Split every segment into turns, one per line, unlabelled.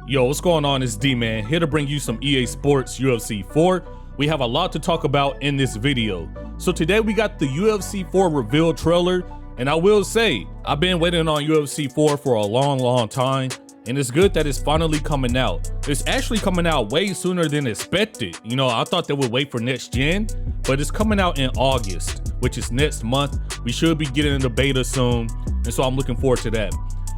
Yo, what's going on? It's D-Man here to bring you some EA Sports UFC 4. We have a lot to talk about in this video. So today we got the UFC 4 reveal trailer, and I will say, I've been waiting on UFC 4 for a long time, and it's good that it's finally coming out. It's actually coming out way sooner than expected. You know, I thought they would wait for next gen, but it's coming out in August, which is next month. We should be getting the beta soon, and so I'm looking forward to that.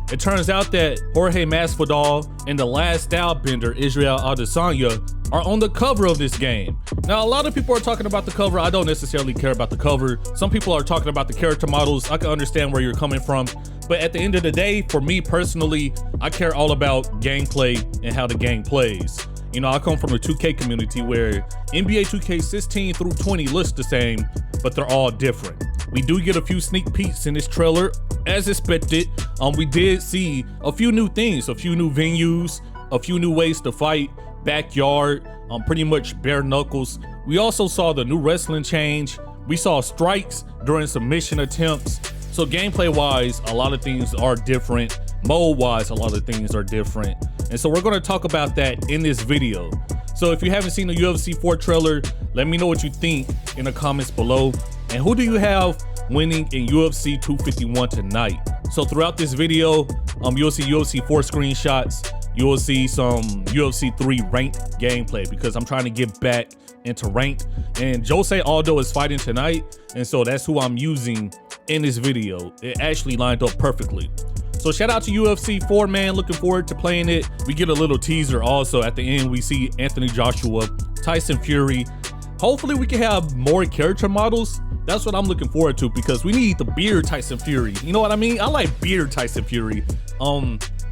It turns out that Jorge Masvidal and the last stylebender Israel Adesanya are on the cover of this game. Now, a lot of people are talking about the cover. I don't necessarily care about the cover. Some people are talking about the character models. I can understand where you're coming from. But at the end of the day, for me personally, I care all about gameplay and how the game plays. You know, I come from the 2K community where NBA 2K 16 through 20 looks the same, but they're all different. We do get a few sneak peeks in this trailer, as expected. We did see a few new things, a few new venues, a few new ways to fight, backyard, pretty much bare knuckles. We also saw the new wrestling change. We saw strikes during submission attempts. So gameplay wise, a lot of things are different. Mode wise, a lot of things are different. And so we're gonna talk about that in this video. So if you haven't seen the UFC 4 trailer, let me know what you think in the comments below. And who do you have winning in UFC 251 tonight? So throughout this video, you'll see UFC 4 screenshots. You will see some UFC 3 ranked gameplay because I'm trying to get back into ranked. And Jose Aldo is fighting tonight, and so that's who I'm using in this video. It actually lined up perfectly. So shout out to UFC 4, man. Looking forward to playing it. We get a little teaser also at the end. We see Anthony Joshua, Tyson Fury. Hopefully we can have more character models. That's what I'm looking forward to because we need the beard Tyson Fury. You know what I mean? I like beard Tyson Fury.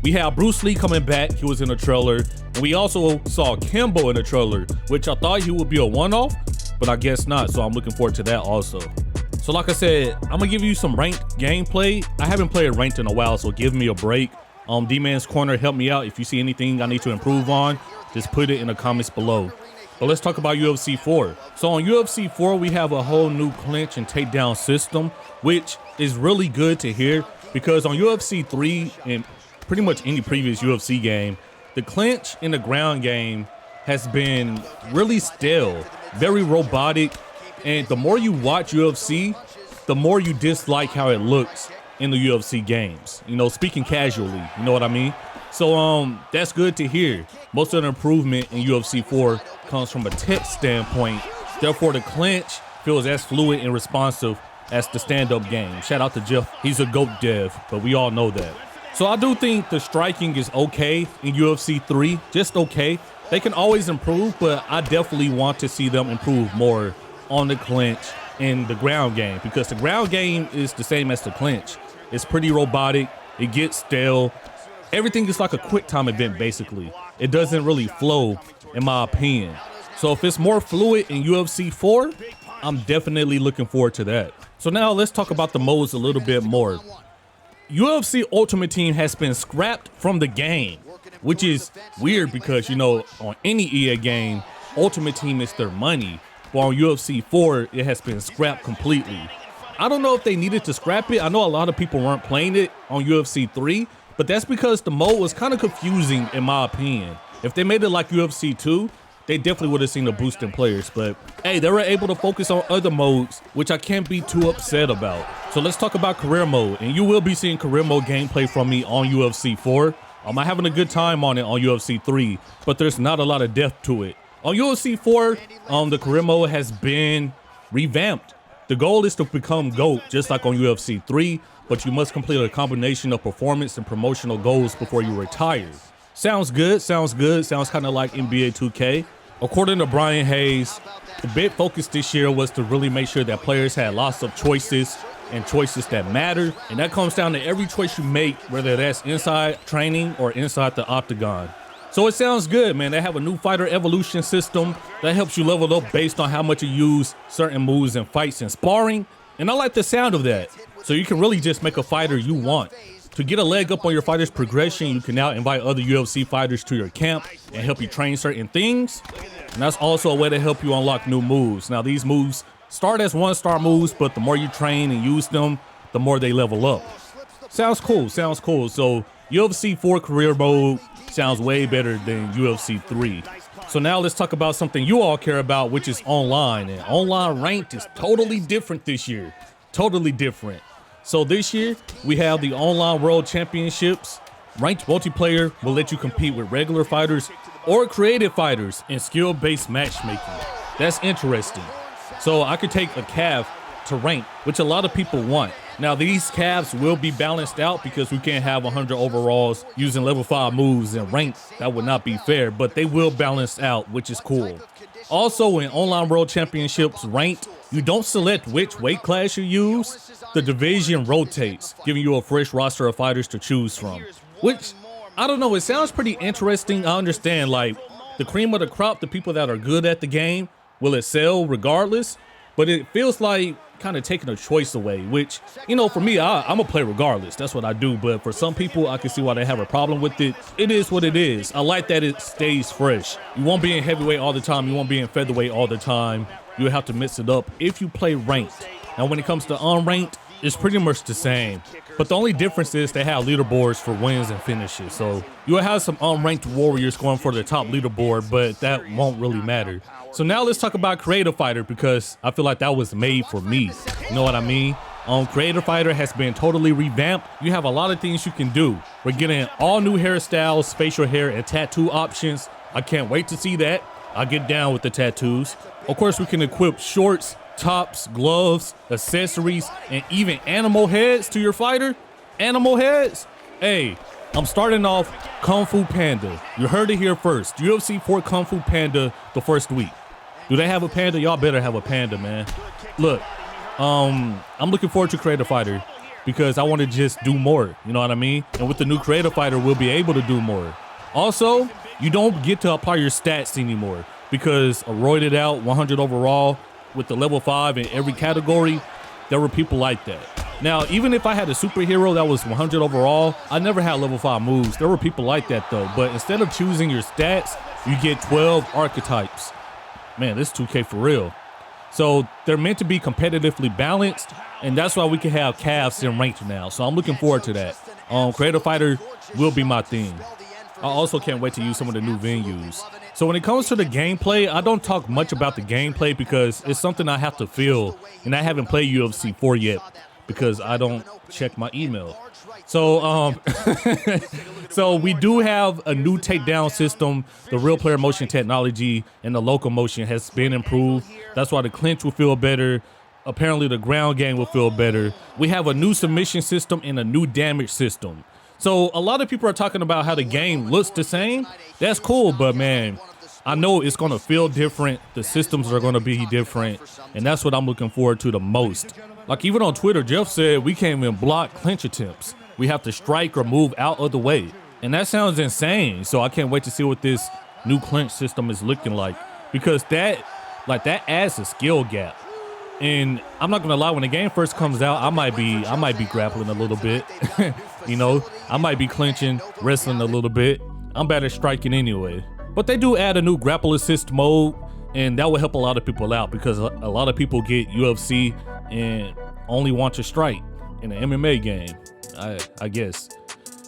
We have Bruce Lee coming back. He was in a trailer. And we also saw Kimbo in a trailer, which I thought he would be a one-off, but I guess not. So I'm looking forward to that also. So like I said, I'm gonna give you some ranked gameplay. I haven't played ranked in a while, so give me a break. D-Man's Corner, help me out. If you see anything I need to improve on, just put it in the comments below. But let's talk about UFC 4. So on UFC 4, we have a whole new clinch and takedown system, which is really good to hear because on UFC 3 and pretty much any previous UFC game, the clinch in the ground game has been really stale, very robotic. And the more you watch UFC, the more you dislike how it looks in the UFC games. You know, speaking casually, you know what I mean? So that's good to hear. Most of the improvement in UFC 4 comes from a tech standpoint. Therefore, the clinch feels as fluid and responsive as the stand-up game. Shout out to Jeff. He's a GOAT dev, but we all know that. So I do think the striking is okay in UFC 3, just okay. They can always improve, but I definitely want to see them improve more on the clinch in the ground game because the ground game is the same as the clinch. It's pretty robotic. It gets stale. Everything is like a quick time event, basically. It doesn't really flow, in my opinion. So if it's more fluid in UFC 4, I'm definitely looking forward to that. So now let's talk about the modes a little bit more. UFC Ultimate Team has been scrapped from the game, which is weird because, you know, on any EA game, Ultimate Team is their money. But on UFC 4, it has been scrapped completely. I don't know if they needed to scrap it. I know a lot of people weren't playing it on UFC 3, but that's because the mode was kind of confusing in my opinion. If they made it like UFC 2, they definitely would have seen a boost in players, but hey, they were able to focus on other modes, which I can't be too upset about. So let's talk about career mode, and you will be seeing career mode gameplay from me on UFC 4. I'm having a good time on it on UFC 3, but there's not a lot of depth to it. On UFC 4, the career mode has been revamped. The goal is to become GOAT, just like on UFC 3, but you must complete a combination of performance and promotional goals before you retire. Sounds good, sounds good. Sounds kind of like NBA 2K. According to Brian Hayes, the big focus this year was to really make sure that players had lots of choices and choices that matter. And that comes down to every choice you make, whether that's inside training or inside the octagon. So it sounds good, man. They have a new fighter evolution system that helps you level up based on how much you use certain moves in fights and sparring. And I like the sound of that. So you can really just make a fighter you want. To get a leg up on your fighter's progression, you can now invite other UFC fighters to your camp and help you train certain things. And that's also a way to help you unlock new moves. Now, these moves start as one-star moves, but the more you train and use them, the more they level up. Sounds cool, sounds cool. So UFC 4 career mode sounds way better than UFC 3. So now let's talk about something you all care about, which is online. And online ranked is totally different this year. Totally different. So this year, we have the Online World Championships. Ranked multiplayer will let you compete with regular fighters or creative fighters in skill-based matchmaking. That's interesting. So I could take a calf to rank, which a lot of people want. Now these calves will be balanced out because we can't have 100 overalls using level 5 moves and rank. That would not be fair, but they will balance out, which is cool. Also in Online World Championships ranked, you don't select which weight class you use. The division rotates, giving you a fresh roster of fighters to choose from. Which, I don't know, it sounds pretty interesting. I understand, like, the cream of the crop, the people that are good at the game, will excel regardless. But it feels like kind of taking a choice away, which, you know, for me, I'm a play regardless. That's what I do. But for some people, I can see why they have a problem with it. It is what it is. I like that it stays fresh. You won't be in heavyweight all the time. You won't be in featherweight all the time. You'll have to mix it up if you play ranked. Now, when it comes to unranked, it's pretty much the same. But the only difference is they have leaderboards for wins and finishes. So you'll have some unranked warriors going for the top leaderboard, but that won't really matter. So now let's talk about Creative Fighter, because I feel like that was made for me. You know what I mean? Creative Fighter has been totally revamped. You have a lot of things you can do. We're getting all new hairstyles, facial hair, and tattoo options. I can't wait to see that. I'll get down with the tattoos. Of course, we can equip shorts, tops, gloves, accessories, and even animal heads to your fighter. Animal heads? Hey, I'm starting off Kung Fu Panda. You heard it here first. UFC 4 Kung Fu Panda the first week. Do they have a panda? Y'all better have a panda, man. Look, I'm looking forward to Creative Fighter because I want to just do more. You know what I mean? And with the new Creative Fighter, we'll be able to do more. Also, you don't get to apply your stats anymore because a roided out 100 overall with the level 5 in every category, there were people like that. Now, even if I had a superhero that was 100 overall, I never had level 5 moves. There were people like that though. But instead of choosing your stats, you get 12 archetypes. Man, this 2K for real. So they're meant to be competitively balanced, and that's why we can have calves in ranked now. So I'm looking forward to that. Creative Fighter will be my thing. I also can't wait to use some of the new venues. So when it comes to the gameplay, I don't talk much about the gameplay because it's something I have to feel, and I haven't played UFC 4 yet because I don't check my email. So so we do have a new takedown system. The real player motion technology and the local motion has been improved. That's why the clinch will feel better. Apparently the ground game will feel better. We have a new submission system and a new damage system. So a lot of people are talking about how the game looks the same. That's cool, but man, I know it's gonna feel different. The systems are gonna be different, and that's what I'm looking forward to the most. Like even on Twitter, Jeff said we can't even block clinch attempts. We have to strike or move out of the way. And that sounds insane. So I can't wait to see what this new clinch system is looking like, because that adds a skill gap. And I'm not gonna lie, when the game first comes out, I might be grappling a little bit. You know, I might be clinching, wrestling a little bit. I'm bad at striking anyway. But they do add a new grapple assist mode, and that will help a lot of people out because a lot of people get UFC and only want to strike in an MMA game, I guess.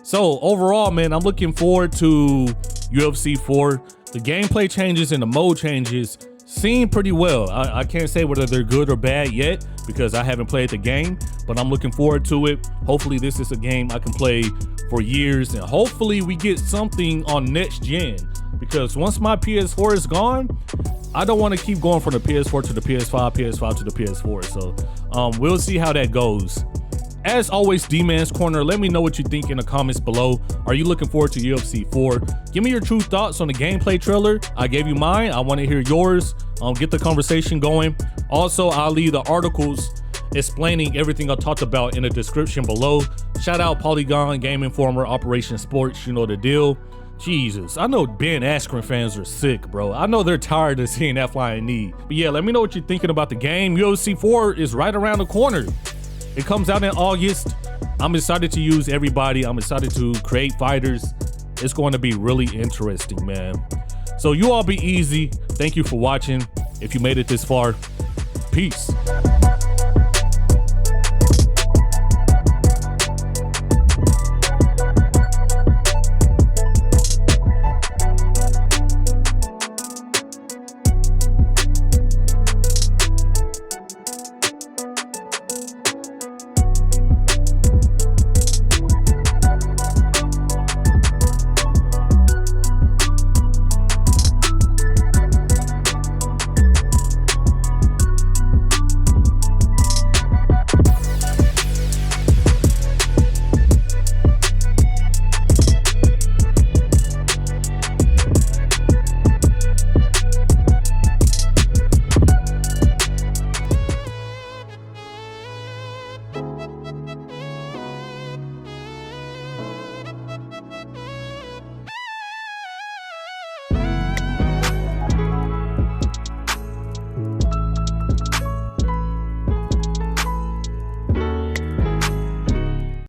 So overall, man, I'm looking forward to UFC 4. The gameplay changes and the mode changes seem pretty well. I can't say whether they're good or bad yet because I haven't played the game, but I'm looking forward to it. Hopefully this is a game I can play for years, and hopefully we get something on next gen, because once my PS4 is gone, I don't want to keep going from the PS4 to the PS5, PS5 to the PS4. So we'll see how that goes. As always, D-Man's Corner, let me know what you think in the comments below. Are you looking forward to UFC 4? Give me your true thoughts on the gameplay trailer. I gave you mine. I want to hear yours. Get the conversation going. Also, I'll leave the articles explaining everything I talked about in the description below. Shout out Polygon, Game Informer, Operation Sports. You know the deal. Jesus, I know Ben Askren fans are sick, bro. I know they're tired of seeing that flying knee. But yeah, let me know what you're thinking about the game. UFC 4 is right around the corner. It comes out in August. I'm excited to use everybody. I'm excited to create fighters. It's going to be really interesting, man. So you all be easy. Thank you for watching. If you made it this far, peace.